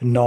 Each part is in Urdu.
9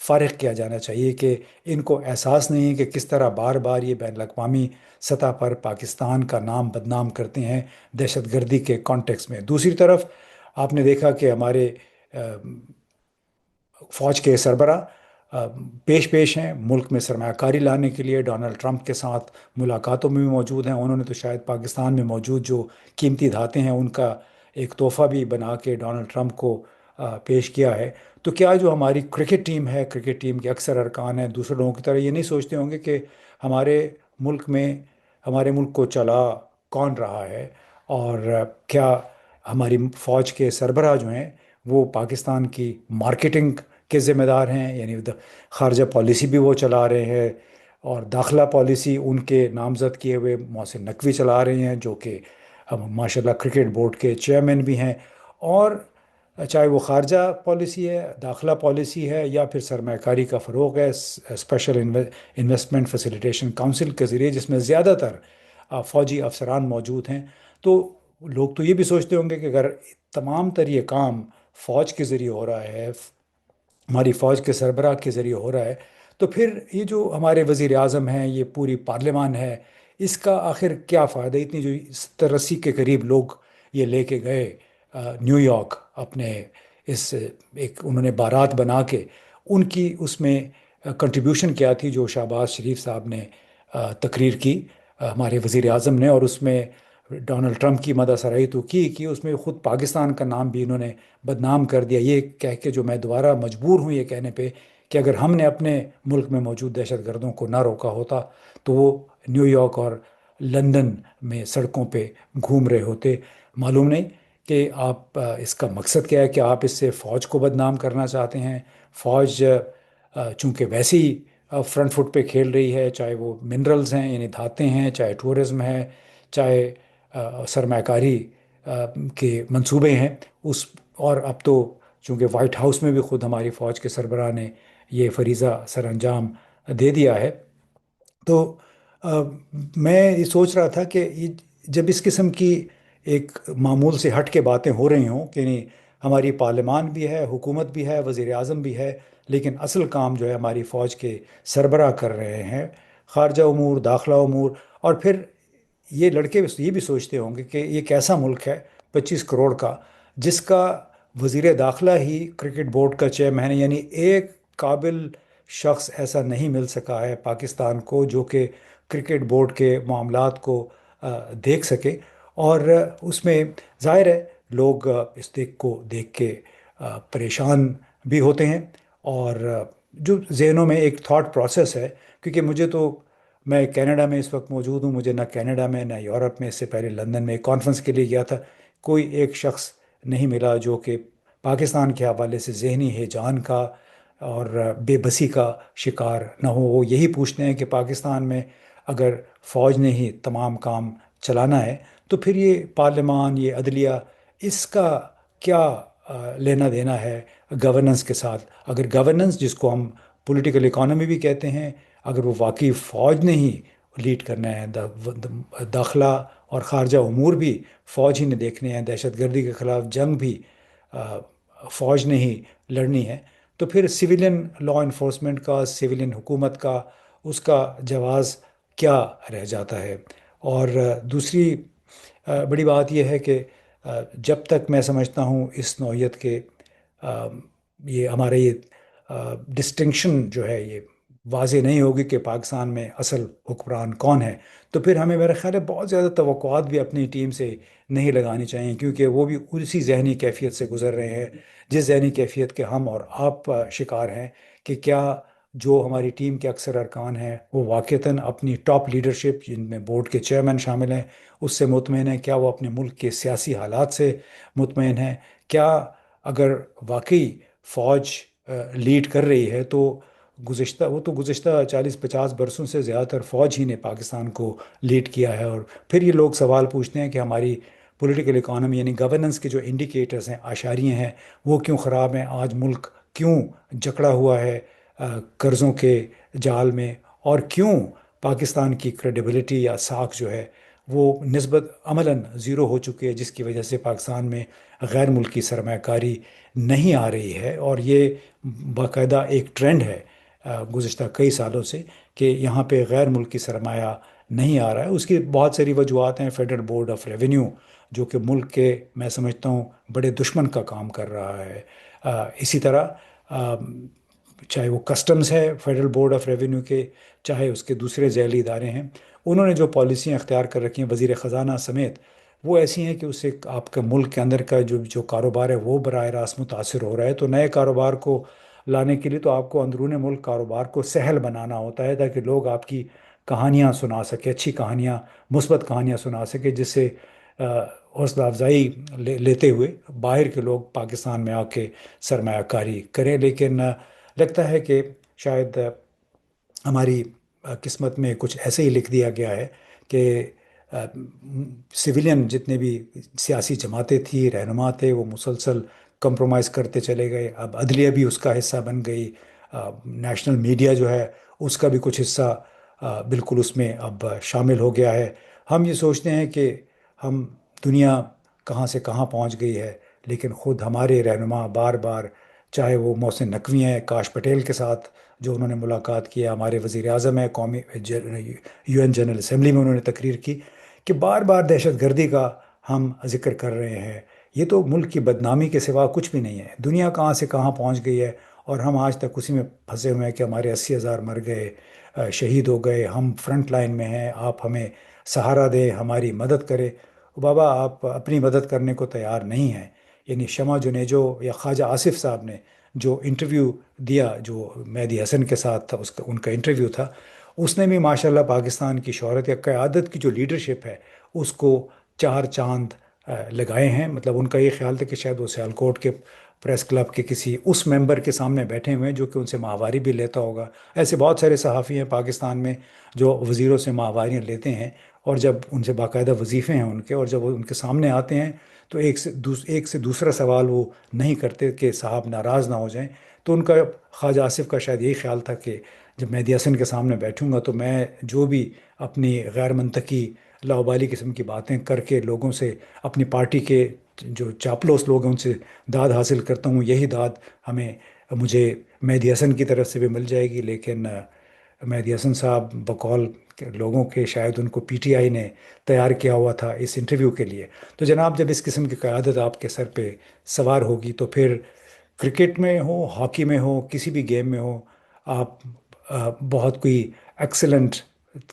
فارغ کیا جانا چاہیے کہ ان کو احساس نہیں ہے کہ کس طرح بار بار یہ بین الاقوامی سطح پر پاکستان کا نام بدنام کرتے ہیں دہشت گردی کے کانٹیکس میں۔ دوسری طرف آپ نے دیکھا کہ ہمارے فوج کے سربراہ پیش پیش ہیں ملک میں سرمایہ کاری لانے کے لیے، ڈونلڈ ٹرمپ کے ساتھ ملاقاتوں میں بھی موجود ہیں۔ انہوں نے تو شاید پاکستان میں موجود جو قیمتی دھاتیں ہیں ان کا ایک تحفہ بھی بنا کے ڈونلڈ ٹرمپ کو پیش کیا ہے۔ تو کیا جو ہماری کرکٹ ٹیم ہے، کرکٹ ٹیم کے اکثر ارکان ہیں دوسرے لوگوں کی طرح یہ نہیں سوچتے ہوں گے کہ ہمارے ملک میں ہمارے ملک کو چلا کون رہا ہے، اور کیا ہماری فوج کے سربراہ جو ہیں وہ پاکستان کی مارکیٹنگ کے ذمہ دار ہیں، یعنی خارجہ پالیسی بھی وہ چلا رہے ہیں، اور داخلہ پالیسی ان کے نامزد کیے ہوئے محسن نقوی چلا رہے ہیں جو کہ اب ماشاءاللہ کرکٹ بورڈ کے چیئرمین بھی ہیں۔ اور چاہے وہ خارجہ پالیسی ہے، داخلہ پالیسی ہے، یا پھر سرمایہ کاری کا فروغ ہے اسپیشل انویسٹمنٹ فیسیلیٹیشن کونسل کے ذریعے، جس میں زیادہ تر فوجی افسران موجود ہیں، تو لوگ تو یہ بھی سوچتے ہوں گے کہ اگر تمام تر یہ کام فوج کے ذریعے ہو رہا ہے، ہماری فوج کے سربراہ کے ذریعے ہو رہا ہے، تو پھر یہ جو ہمارے وزیر اعظم ہیں، یہ پوری پارلیمان ہے، اس کا آخر کیا فائدہ؟ اتنی جو 70-80 کے قریب لوگ یہ لے کے گئے نیو یارک اپنے اس ایک انہوں نے بارات بنا کے، ان کی اس میں کنٹریبیوشن کیا تھی جو شہباز شریف صاحب نے تقریر کی، ہمارے وزیر اعظم نے، اور اس میں ڈونلڈ ٹرمپ کی مدح سرائی تو کی اس میں خود پاکستان کا نام بھی انہوں نے بدنام کر دیا، یہ کہہ کے جو میں دوبارہ مجبور ہوں یہ کہنے پہ کہ اگر ہم نے اپنے ملک میں موجود دہشت گردوں کو نہ روکا ہوتا تو وہ نیو یارک اور لندن میں سڑکوں پہ گھوم رہے ہوتے۔ معلوم نہیں کہ آپ اس کا مقصد کیا ہے، کہ آپ اس سے فوج کو بدنام کرنا چاہتے ہیں؟ فوج چونکہ ویسے ہی فرنٹ فٹ پہ کھیل رہی ہے، چاہے وہ منرلز ہیں یعنی دھاتیں ہیں، چاہے ٹورزم ہے، چاہے سرمایہ کاری کے منصوبے ہیں اس، اور اب تو چونکہ وائٹ ہاؤس میں بھی خود ہماری فوج کے سربراہ نے یہ فریضہ سر انجام دے دیا ہے۔ تو آ، میں یہ سوچ رہا تھا کہ جب اس قسم کی ایک معمول سے ہٹ کے باتیں ہو رہی ہوں کہ نہیں، ہماری پارلیمان بھی ہے، حکومت بھی ہے، وزیر اعظم بھی ہے، لیکن اصل کام جو ہے ہماری فوج کے سربراہ کر رہے ہیں، خارجہ امور، داخلہ امور۔ اور پھر یہ لڑکے یہ بھی سوچتے ہوں گے کہ یہ کیسا ملک ہے 25 کروڑ کا، جس کا وزیر داخلہ ہی کرکٹ بورڈ کا چیئرمین ہے، یعنی ایک قابل شخص ایسا نہیں مل سکا ہے پاکستان کو جو کہ کرکٹ بورڈ کے معاملات کو دیکھ سکے۔ اور اس میں ظاہر ہے لوگ اس کو دیکھ کے پریشان بھی ہوتے ہیں، اور جو ذہنوں میں ایک تھاٹ پروسیس ہے، کیونکہ مجھے تو، میں کینیڈا میں اس وقت موجود ہوں، مجھے نہ کینیڈا میں نہ یورپ میں، اس سے پہلے لندن میں ایک کانفرنس کے لیے گیا تھا، کوئی ایک شخص نہیں ملا جو کہ پاکستان کے حوالے سے ذہنی ہیجان کا اور بے بسی کا شکار نہ ہو۔ وہ یہی پوچھتے ہیں کہ پاکستان میں اگر فوج نے ہی تمام کام چلانا ہے تو پھر یہ پارلیمان، یہ عدلیہ، اس کا کیا لینا دینا ہے گورننس کے ساتھ؟ اگر گورننس، جس کو ہم پولیٹیکل اکانومی بھی کہتے ہیں، اگر وہ واقعی فوج نے ہی لیڈ کرنا ہے، داخلہ اور خارجہ امور بھی فوج ہی نے دیکھنے ہیں، دہشت گردی کے خلاف جنگ بھی فوج نے ہی لڑنی ہے، تو پھر سویلین لا انفورسمنٹ کا، سویلین حکومت کا، اس کا جواز کیا رہ جاتا ہے؟ اور دوسری بڑی بات یہ ہے کہ جب تک میں سمجھتا ہوں اس نوعیت کے آ، یہ ہمارے یہ ڈسٹنکشن جو ہے یہ واضح نہیں ہوگی کہ پاکستان میں اصل حکمران کون ہے، تو پھر ہمیں میرا خیال ہے بہت زیادہ توقعات بھی اپنی ٹیم سے نہیں لگانی چاہیے، کیونکہ وہ بھی اسی ذہنی کیفیت سے گزر رہے ہیں جس ذہنی کیفیت کے ہم اور آپ شکار ہیں، کہ کیا جو ہماری ٹیم کے اکثر ارکان ہیں وہ واقعتاً اپنی ٹاپ لیڈرشپ، جن میں بورڈ کے چیئرمین شامل ہیں، اس سے مطمئن ہیں؟ کیا وہ اپنے ملک کے سیاسی حالات سے مطمئن ہیں؟ کیا اگر واقعی فوج لیڈ کر رہی ہے تو گزشتہ 40-50 برسوں سے زیادہ تر فوج ہی نے پاکستان کو لیڈ کیا ہے؟ اور پھر یہ لوگ سوال پوچھتے ہیں کہ ہماری پولیٹیکل اکانومی یعنی گورننس کے جو انڈیکیٹرز ہیں، اشاریے ہیں، وہ کیوں خراب ہیں؟ آج ملک کیوں جکڑا ہوا ہے قرضوں کے جال میں؟ اور کیوں پاکستان کی کریڈیبلٹی یا ساکھ جو ہے وہ نسبت عملاً زیرو ہو چکی ہے، جس کی وجہ سے پاکستان میں غیر ملکی سرمایہ کاری نہیں آ رہی ہے، اور یہ باقاعدہ ایک ٹرینڈ ہے گزشتہ کئی سالوں سے کہ یہاں پہ غیر ملکی سرمایہ نہیں آ رہا ہے۔ اس کی بہت ساری وجوہات ہیں، فیڈرل بورڈ آف ریونیو جو کہ ملک کے، میں سمجھتا ہوں، بڑے دشمن کا کام کر رہا ہے۔ اسی طرح آ، چاہے وہ کسٹمز ہے فیڈرل بورڈ آف ریونیو کے، چاہے اس کے دوسرے ذیلی ادارے ہیں، انہوں نے جو پالیسیاں اختیار کر رکھی ہیں وزیر خزانہ سمیت، وہ ایسی ہیں کہ اس سے آپ کا ملک کے اندر کا جو جو کاروبار ہے وہ براہ راست متاثر ہو رہا ہے۔ تو نئے کاروبار کو لانے کے لیے تو آپ کو اندرون ملک کاروبار کو سہل بنانا ہوتا ہے، تاکہ لوگ آپ کی کہانیاں سنا سکے، اچھی کہانیاں، مثبت کہانیاں سنا سکے، جس سے حوصلہ افزائی لیتے ہوئے باہر کے لوگ پاکستان میں آ کے سرمایہ کاری کریں۔ لیکن لگتا ہے کہ شاید ہماری قسمت میں کچھ ایسے ہی لکھ دیا گیا ہے کہ سویلین جتنے بھی سیاسی جماعتیں تھیں، رہنما تھے، وہ مسلسل کمپرومائز کرتے چلے گئے۔ اب عدلیہ بھی اس کا حصہ بن گئی، نیشنل میڈیا جو ہے اس کا بھی کچھ حصہ بالکل اس میں اب شامل ہو گیا ہے۔ ہم یہ سوچتے ہیں کہ ہم، دنیا کہاں سے کہاں پہنچ گئی ہے، لیکن خود ہمارے رہنما بار بار، چاہے وہ محسن نقوی ہیں کاش پٹیل کے ساتھ جو انہوں نے ملاقات کیا، ہمارے وزیر اعظم ہیں، قومی یو این جنرل اسمبلی میں انہوں نے تقریر کی، کہ بار بار دہشت گردی کا ہم ذکر کر رہے ہیں۔ یہ تو ملک کی بدنامی کے سوا کچھ بھی نہیں ہے۔ دنیا کہاں سے کہاں پہنچ گئی ہے، اور ہم آج تک اسی میں پھنسے ہوئے ہیں کہ ہمارے 80,000 مر گئے، شہید ہو گئے، ہم فرنٹ لائن میں ہیں، آپ ہمیں سہارا دیں، ہماری مدد کرے۔ بابا آپ اپنی مدد کرنے کو تیار نہیں ہیں۔ یعنی شمع جنیجو یا خواجہ آصف صاحب نے جو انٹرویو دیا، جو مہدی حسن کے ساتھ تھا، ان کا انٹرویو تھا، اس نے بھی ماشاءاللہ پاکستان کی شہرت یا قیادت کی جو لیڈرشپ ہے اس کو چار چاند لگائے ہیں۔ مطلب ان کا یہ خیال تھا کہ شاید وہ سیالکوٹ کے پریس کلب کے کسی اس ممبر کے سامنے بیٹھے ہوئے ہیں جو کہ ان سے ماہواری بھی لیتا ہوگا۔ ایسے بہت سارے صحافی ہیں پاکستان میں جو وزیروں سے ماہواریاں لیتے ہیں، اور جب ان سے باقاعدہ وظیفے ہیں ان کے، اور جب وہ ان کے سامنے آتے ہیں تو ایک سے دوسرا سوال وہ نہیں کرتے کہ صاحب ناراض نہ ہو جائیں۔ تو ان کا، خواجہ آصف کا شاید یہی خیال تھا کہ جب مہدی حسن کے سامنے بیٹھوں گا تو میں جو بھی اپنی غیر منطقی لاؤبالی قسم کی باتیں کر کے لوگوں سے، اپنی پارٹی کے جو چاپلوس لوگ ہیں ان سے داد حاصل کرتا ہوں، یہی داد مجھے مہدی حسن کی طرف سے بھی مل جائے گی۔ لیکن مہدی حسن صاحب بقول کے لوگوں کے، شاید ان کو پی ٹی آئی نے تیار کیا ہوا تھا اس انٹرویو کے لیے۔ تو جناب، جب اس قسم کی قیادت آپ کے سر پہ سوار ہوگی تو پھر کرکٹ میں ہو، ہاکی میں ہو، کسی بھی گیم میں ہو، آپ بہت کوئی ایکسلنٹ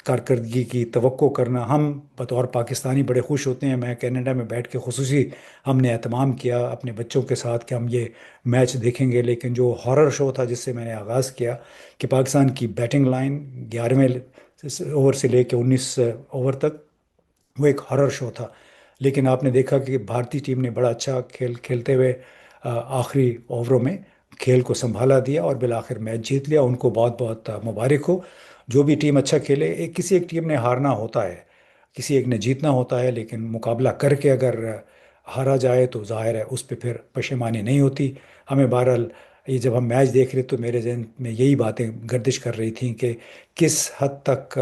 کارکردگی کی توقع کرنا، ہم بطور پاکستانی بڑے خوش ہوتے ہیں۔ میں کینیڈا میں بیٹھ کے خصوصی ہم نے اہتمام کیا اپنے بچوں کے ساتھ کہ ہم یہ میچ دیکھیں گے، لیکن جو ہارر شو تھا جس سے میں نے آغاز کیا کہ پاکستان کی بیٹنگ لائن 11ویں اوور سے لے کے 19 اوور تک، وہ ایک ہارر شو تھا۔ لیکن آپ نے دیکھا کہ بھارتی ٹیم نے بڑا اچھا کھیل کھیلتے ہوئے آخری اووروں میں کھیل کو سنبھالا دیا اور بالآخر میچ جیت لیا۔ ان کو بہت بہت مبارک ہو۔ جو بھی ٹیم اچھا کھیلے، کسی ایک ٹیم نے ہارنا ہوتا ہے، کسی ایک نے جیتنا ہوتا ہے، لیکن مقابلہ کر کے اگر ہارا جائے تو ظاہر ہے اس پہ پھر پشیمانی نہیں ہوتی۔ ہمیں بہرحال یہ جب ہم میچ دیکھ رہے تو میرے ذہن میں یہی باتیں گردش کر رہی تھیں کہ کس حد تک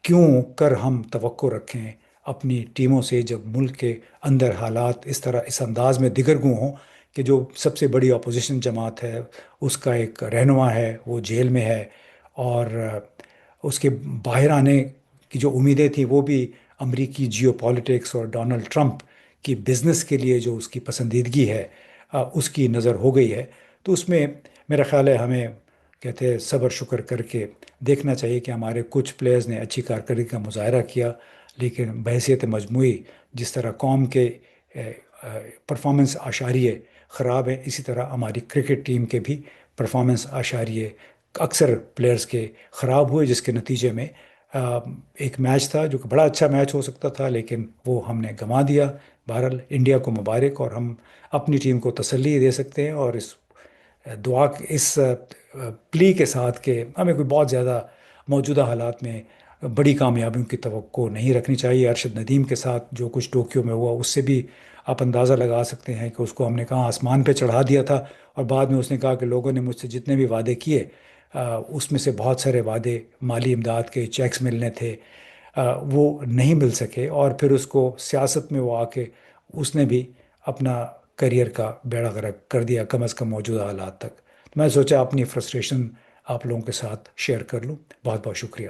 کیوں کر ہم توقع رکھیں اپنی ٹیموں سے، جب ملک کے اندر حالات اس طرح اس انداز میں دگرگوں ہوں کہ جو سب سے بڑی اپوزیشن جماعت ہے، اس کا ایک رہنما ہے وہ جیل میں ہے، اور اس کے باہر آنے کی جو امیدیں تھیں وہ بھی امریکی جیو پالیٹکس اور ڈونلڈ ٹرمپ کی بزنس کے لیے جو اس کی پسندیدگی ہے، اس کی نظر ہو گئی ہے۔ تو اس میں میرا خیال ہے ہمیں، کہتے ہیں، صبر شکر کر کے دیکھنا چاہیے کہ ہمارے کچھ پلیئرز نے اچھی کارکردگی کا مظاہرہ کیا، لیکن بحیثیت مجموعی جس طرح قوم کے پرفارمنس اشاریے خراب ہیں، اسی طرح ہماری کرکٹ ٹیم کے بھی پرفارمنس اشاریے اکثر پلیئرز کے خراب ہوئے، جس کے نتیجے میں ایک میچ تھا جو کہ بڑا اچھا میچ ہو سکتا تھا لیکن وہ ہم نے گنوا دیا۔ بہرحال انڈیا کو مبارک، اور ہم اپنی ٹیم کو تسلی دے سکتے ہیں، اور اس دعا، اس پلی کے ساتھ کہ ہمیں کوئی بہت زیادہ موجودہ حالات میں بڑی کامیابیوں کی توقع نہیں رکھنی چاہیے۔ ارشد ندیم کے ساتھ جو کچھ ٹوکیو میں ہوا، اس سے بھی آپ اندازہ لگا سکتے ہیں کہ اس کو ہم نے کہاں آسمان پہ چڑھا دیا تھا، اور بعد میں اس نے کہا کہ لوگوں نے مجھ سے جتنے بھی وعدے کیے، اس میں سے بہت سارے وعدے مالی امداد کے چیکس ملنے تھے، وہ نہیں مل سکے، اور پھر اس کو سیاست میں وہ آ کے اس نے بھی اپنا کریئر کا بیڑا غرق کر دیا، کم از کم موجودہ حالات تک۔ میں سوچا اپنی فرسٹریشن آپ لوگوں کے ساتھ شیئر کر لوں۔ بہت بہت شکریہ۔